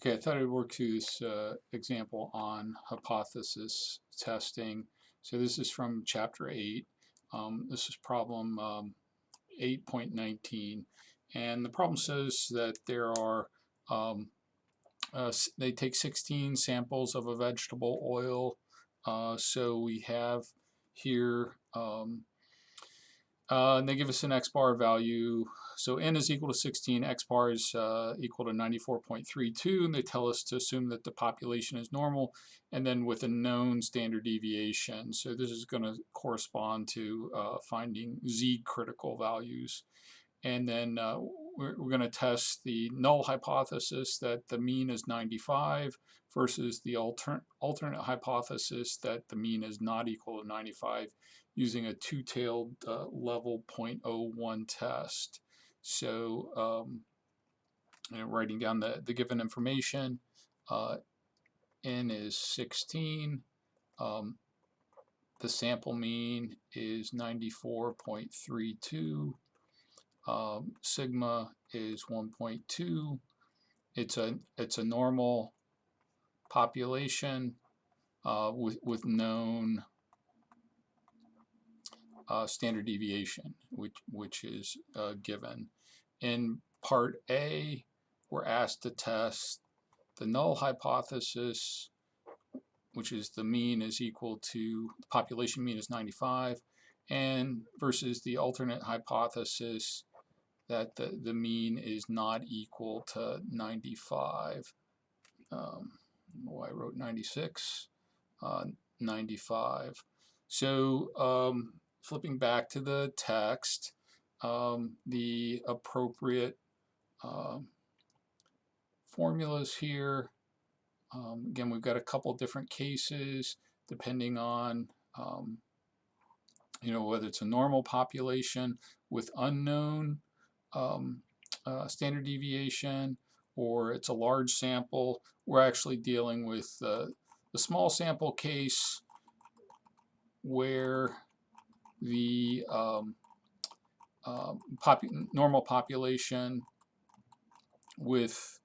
Okay, I thought I'd work through this example on hypothesis testing. So this is from chapter 8. This is problem 8.19. And the problem says that there are, they take 16 samples of a vegetable oil. So we have here, and they give us an X bar value. So n is equal to 16, X bar is equal to 94.32, and they tell us to assume that the population is normal, and then with a known standard deviation. So this is going to correspond to finding Z critical values. And then we're going to test the null hypothesis that the mean is 95 versus the alternate hypothesis that the mean is not equal to 95 using a two-tailed level 0.01 test. So writing down the given information, n is 16, the sample mean is 94.32, sigma is 1.2. It's a normal population with known standard deviation, which is given. In part A, we're asked to test the null hypothesis, which is the mean is equal to, the population mean is 95, and versus the alternate hypothesis that the mean is not equal to 95. I wrote 96, 95. So flipping back to the text, the appropriate formulas here. Again, we've got a couple different cases depending on whether it's a normal population with unknown standard deviation, or it's a large sample. We're actually dealing with the small sample case where the normal population with,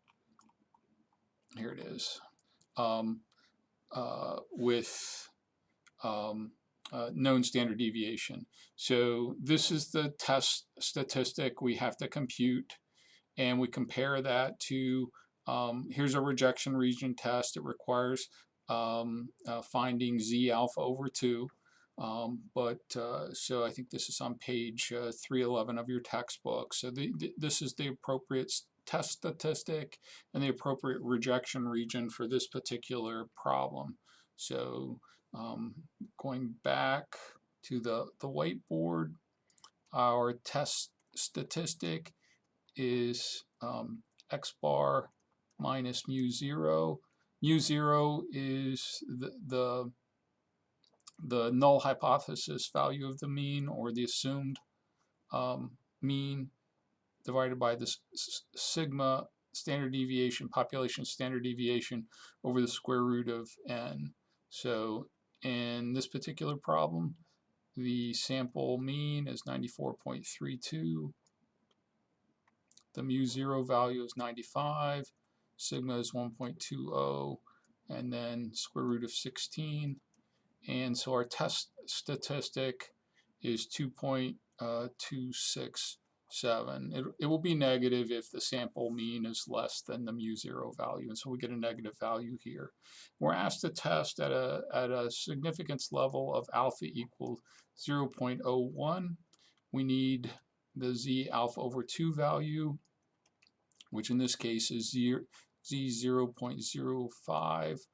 here it is, with known standard deviation. So this is the test statistic we have to compute, and we compare that to, here's a rejection region test. It requires finding Z alpha over 2. So I think this is on page 311 of your textbook. So this is the appropriate test statistic and the appropriate rejection region for this particular problem. So going back to the whiteboard, our test statistic is X bar minus mu 0. Mu 0 is the null hypothesis value of the mean, or the assumed mean, divided by the sigma standard deviation, population standard deviation, over the square root of n. So in this particular problem, the sample mean is 94.32. The mu 0 value is 95. Sigma is 1.20, and then square root of 16. And so our test statistic is 2.267. It will be negative if the sample mean is less than the mu 0 value, and so we get a negative value here. We're asked to test at a significance level of alpha equals 0.01. We need the Z alpha over 2 value, which in this case is Z 0.05.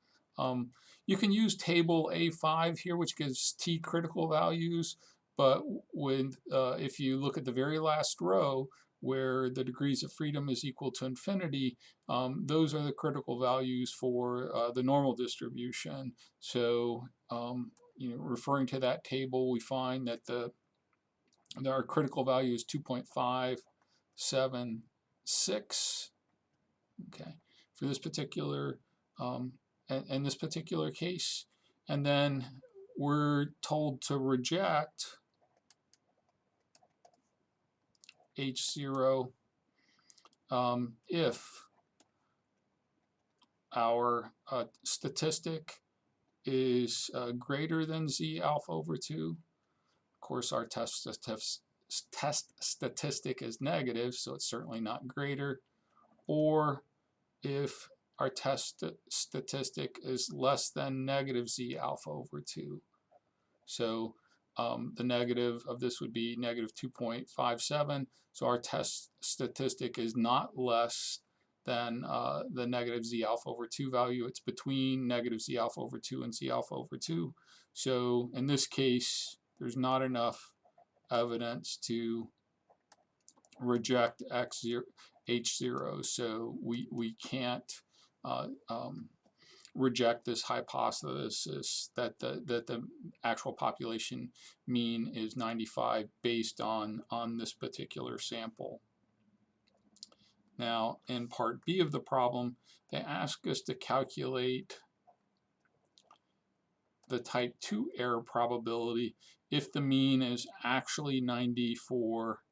You can use table A5 here, which gives T critical values, but if you look at the very last row where the degrees of freedom is equal to infinity, those are the critical values for the normal distribution. So referring to that table, we find that our critical value is 2.576. Okay, for this particular in this particular case, and then we're told to reject H0 if our statistic is greater than z alpha over 2. Of course, our test statistic is negative, so it's certainly not greater. Or if our test statistic is less than negative z alpha over 2. So the negative of this would be negative 2.57. So our test statistic is not less than the negative z alpha over 2 value. It's between negative z alpha over 2 and z alpha over 2. So in this case, there's not enough evidence to reject H0. So we can't reject this hypothesis that the actual population mean is 95 based on this particular sample. Now, in part B of the problem, they ask us to calculate the type 2 error probability if the mean is actually 94,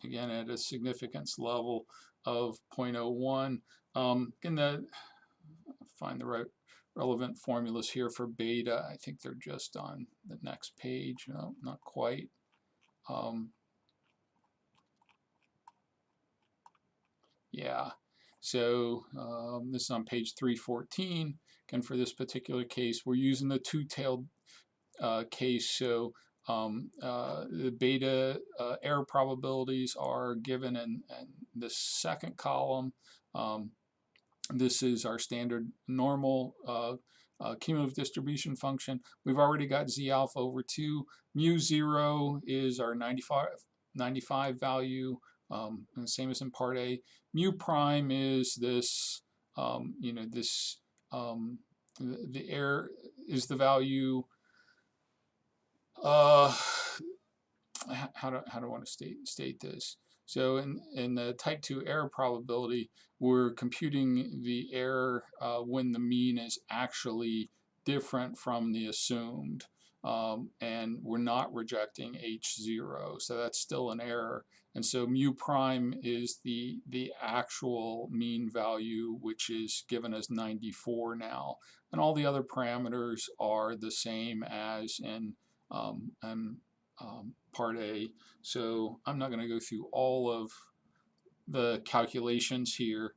again at a significance level of 0.01. Find the relevant formulas here for beta. I think they're just on the next page. No, not quite. Yeah, so this is on page 314. Again, for this particular case, we're using the two-tailed case. So the beta error probabilities are given in the second column. This is our standard normal cumulative distribution function. We've already got z alpha over 2. Mu 0 is our 95 value, and the same as in part A. Mu prime is this, the error is the value. How do I want to state this? So in the type 2 error probability, we're computing the error when the mean is actually different from the assumed, and we're not rejecting H0, so that's still an error. And so mu prime is the actual mean value, which is given as 94 now, and all the other parameters are the same as in part A. So I'm not going to go through all of the calculations here,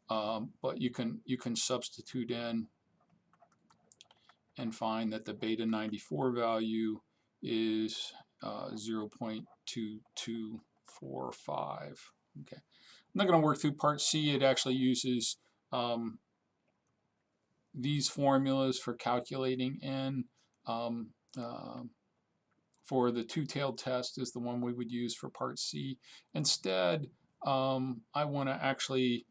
but you can substitute in and find that the beta 94 value is 0.2245. Okay, I'm not going to work through part C. It actually uses these formulas for calculating N. For the two-tailed test is the one we would use for part C. Instead, I want to actually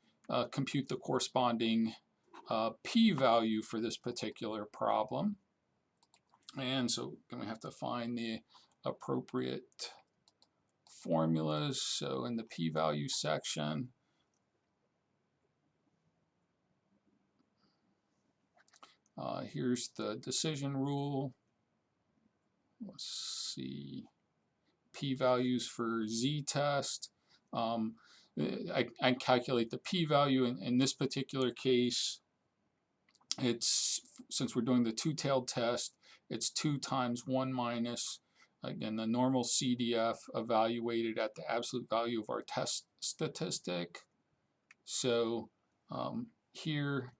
compute the corresponding p-value for this particular problem. And so I'm going to have to find the appropriate formulas. So in the p-value section, here's the decision rule. Let's see, p-values for z-test. I calculate the p-value in this particular case. It's, since we're doing the two-tailed test, it's 2 times 1 minus, again, the normal CDF evaluated at the absolute value of our test statistic. So here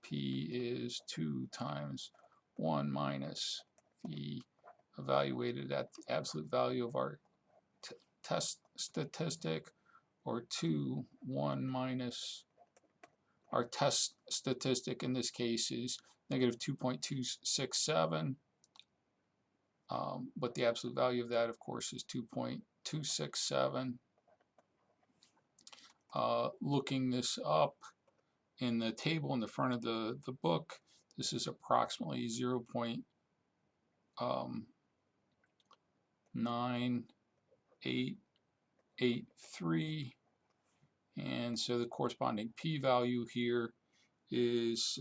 p is 2 times 1 minus the evaluated at the absolute value of our test statistic, or 1 minus our test statistic. In this case is negative 2.267, but the absolute value of that, of course, is 2.267. Looking this up in the table in the front of the book, this is approximately 0.9883, and so the corresponding p-value here is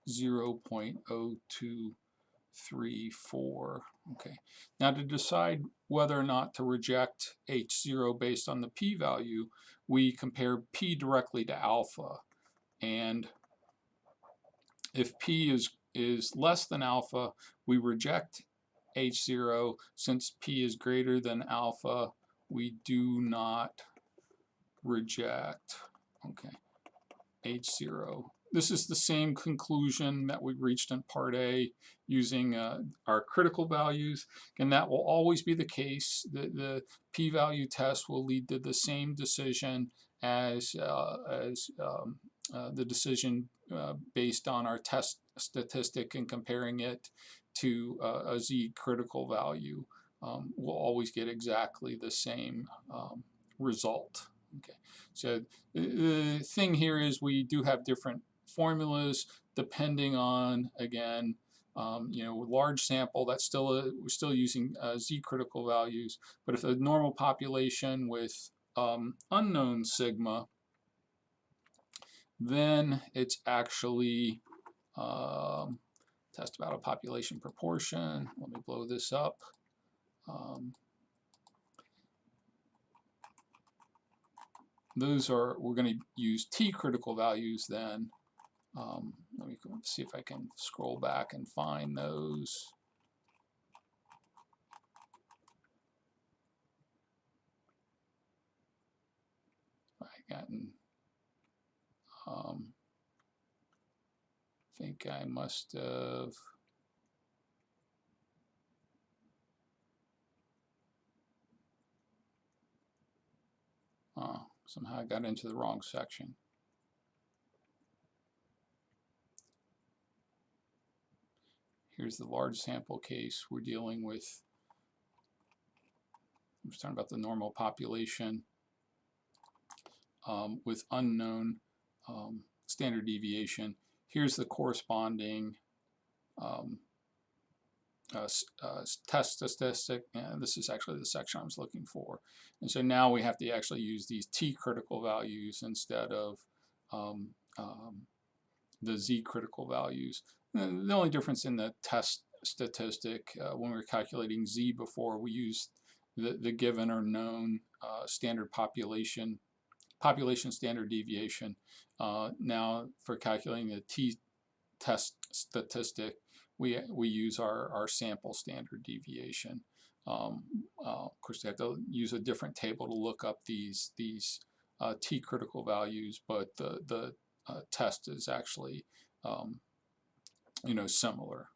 0.0234. Okay. Now to decide whether or not to reject H0 based on the p-value, we compare p directly to alpha. And if P is less than alpha, we reject H0. Since P is greater than alpha, we do not reject, okay, H0. This is the same conclusion that we reached in Part A using our critical values, and that will always be the case. The p-value test will lead to the same decision as the decision based on our test statistic and comparing it to a z critical value. We'll always get exactly the same result. Okay, so the thing here is we do have different formulas depending on, again, large sample, that's still we're still using z critical values. But if a normal population with unknown sigma, then it's actually test about a population proportion. Let me blow this up. Those are, we're going to use t critical values then. Let me see if I can scroll back and find those. I think I must have. Somehow I got into the wrong section. Here's the large sample case. We're dealing with, I'm just talking about the normal population with unknown standard deviation. Here's the corresponding test statistic, and this is actually the section I was looking for. And so now we have to actually use these t critical values instead of the z critical values. And the only difference in the test statistic, when we were calculating z before, we used the given or known standard population standard deviation. Now for calculating the t-test statistic, we use our sample standard deviation. Of course, they have to use a different table to look up these t critical values, but the test is actually similar.